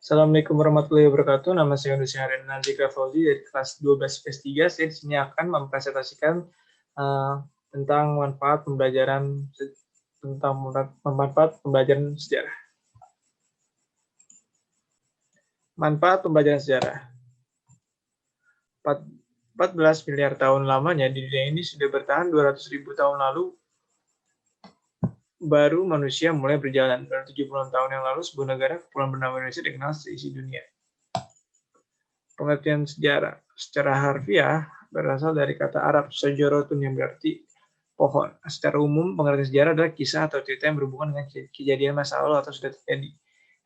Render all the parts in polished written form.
Assalamualaikum warahmatullahi wabarakatuh. Nama saya Nusyarin Nandika Fauzi dari kelas 12 PS3. Saya di sini akan mempresentasikan tentang manfaat pembelajaran sejarah. Manfaat pembelajaran sejarah. 14 miliar tahun lamanya di dunia ini sudah bertahan 200.000 tahun lalu baru manusia mulai berjalan. 70 tahun yang lalu sebuah negara kepulauan bernama Indonesia dikenal seisi dunia. Pengertian sejarah secara harfiah berasal dari kata Arab sajarotun yang berarti pohon. Secara umum, pengertian sejarah adalah kisah atau cerita yang berhubungan dengan kejadian masa lalu atau sudah terjadi.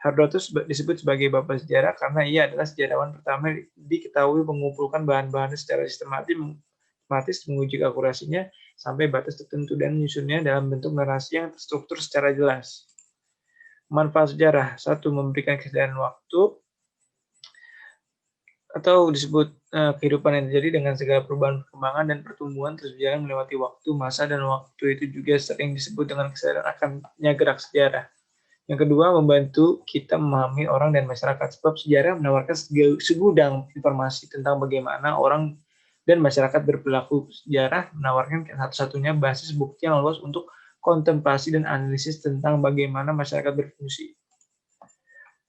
Herodotus disebut sebagai bapak sejarah karena ia adalah sejarawan pertama diketahui mengumpulkan bahan-bahan secara sistematis menguji akurasinya sampai batas tertentu dan menyusunnya dalam bentuk narasi yang terstruktur secara jelas. Manfaat sejarah. 1. Memberikan kesadaran waktu atau disebut kehidupan yang terjadi dengan segala perubahan, perkembangan, dan pertumbuhan terus berjalan melewati waktu, masa, dan waktu itu juga sering disebut dengan kesadaran akannya gerak sejarah. Yang kedua, membantu kita memahami orang dan masyarakat, sebab sejarah menawarkan segudang informasi tentang bagaimana orang dan masyarakat berperilaku. Sejarah menawarkan satu-satunya basis bukti yang luas untuk kontemplasi dan analisis tentang bagaimana masyarakat berfungsi.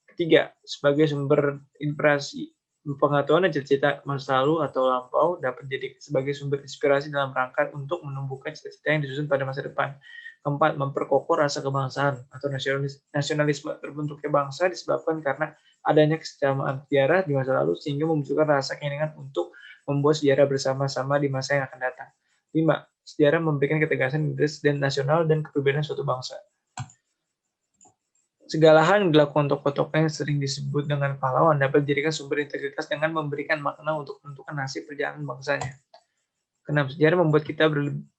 Ketiga, sebagai sumber inspirasi, pengetahuan dan cita-cita masa lalu atau lampau dapat jadi sebagai sumber inspirasi dalam rangka untuk menumbuhkan cita-cita yang disusun pada masa depan. Keempat, memperkokoh rasa kebangsaan atau nasionalisme. Terbentuknya bangsa disebabkan karena adanya kesamaan sejarah di masa lalu sehingga memunculkan rasa keinginan untuk membuat sejarah bersama-sama di masa yang akan datang. 5. Sejarah memberikan ketegasan identitas dan nasional dan kepribadian suatu bangsa. Segala hal yang dilakukan tokoh-tokoh yang sering disebut dengan pahlawan dapat dijadikan sumber integritas dengan memberikan makna untuk menentukan nasib perjalanan bangsanya. Kenapa sejarah membuat kita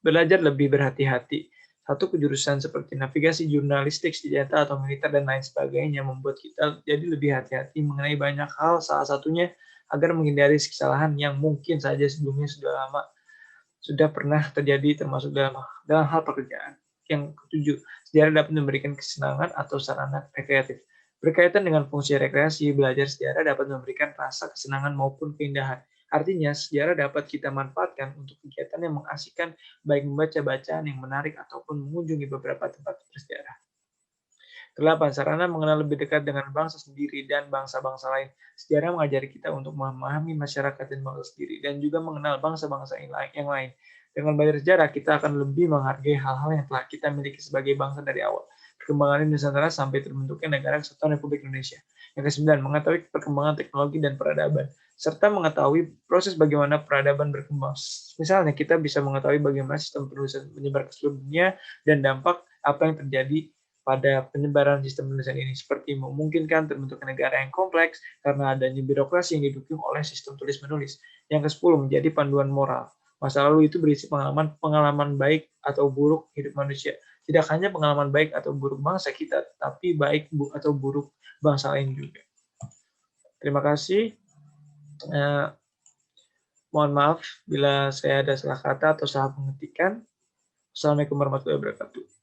belajar lebih berhati-hati. Satu, kejurusan seperti navigasi, jurnalistik, senjata, atau militer, dan lain sebagainya membuat kita jadi lebih hati-hati mengenai banyak hal, salah satunya agar menghindari kesalahan yang mungkin saja sebelumnya sudah pernah terjadi termasuk dalam hal pekerjaan. Yang ketujuh, sejarah dapat memberikan kesenangan atau sarana rekreatif. Berkaitan dengan fungsi rekreasi, belajar sejarah dapat memberikan rasa kesenangan maupun keindahan. Artinya, sejarah dapat kita manfaatkan untuk kegiatan yang mengasihkan, baik membaca bacaan yang menarik ataupun mengunjungi beberapa tempat bersejarah. 8. Sarana mengenal lebih dekat dengan bangsa sendiri dan bangsa-bangsa lain. Sejarah mengajari kita untuk memahami masyarakat dan bangsa sendiri dan juga mengenal bangsa-bangsa yang lain. Dengan belajar sejarah, kita akan lebih menghargai hal-hal yang telah kita miliki sebagai bangsa dari awal. Perkembangan Nusantara sampai terbentuknya negara kesatuan Republik Indonesia. Yang ke-9, mengetahui perkembangan teknologi dan peradaban, serta mengetahui proses bagaimana peradaban berkembang. Misalnya, kita bisa mengetahui bagaimana sistem penulisan menyebar ke seluruh dunia dan dampak apa yang terjadi pada penyebaran sistem penulisan ini, seperti memungkinkan terbentuknya negara yang kompleks karena adanya birokrasi yang didukung oleh sistem tulis-menulis. Yang ke-10, menjadi panduan moral. Masa lalu itu berisi pengalaman baik atau buruk hidup manusia. Tidak hanya pengalaman baik atau buruk bangsa kita, tapi baik atau buruk bangsa lain juga. Terima kasih. Mohon maaf bila saya ada salah kata atau salah pengetikan. Assalamualaikum warahmatullahi wabarakatuh.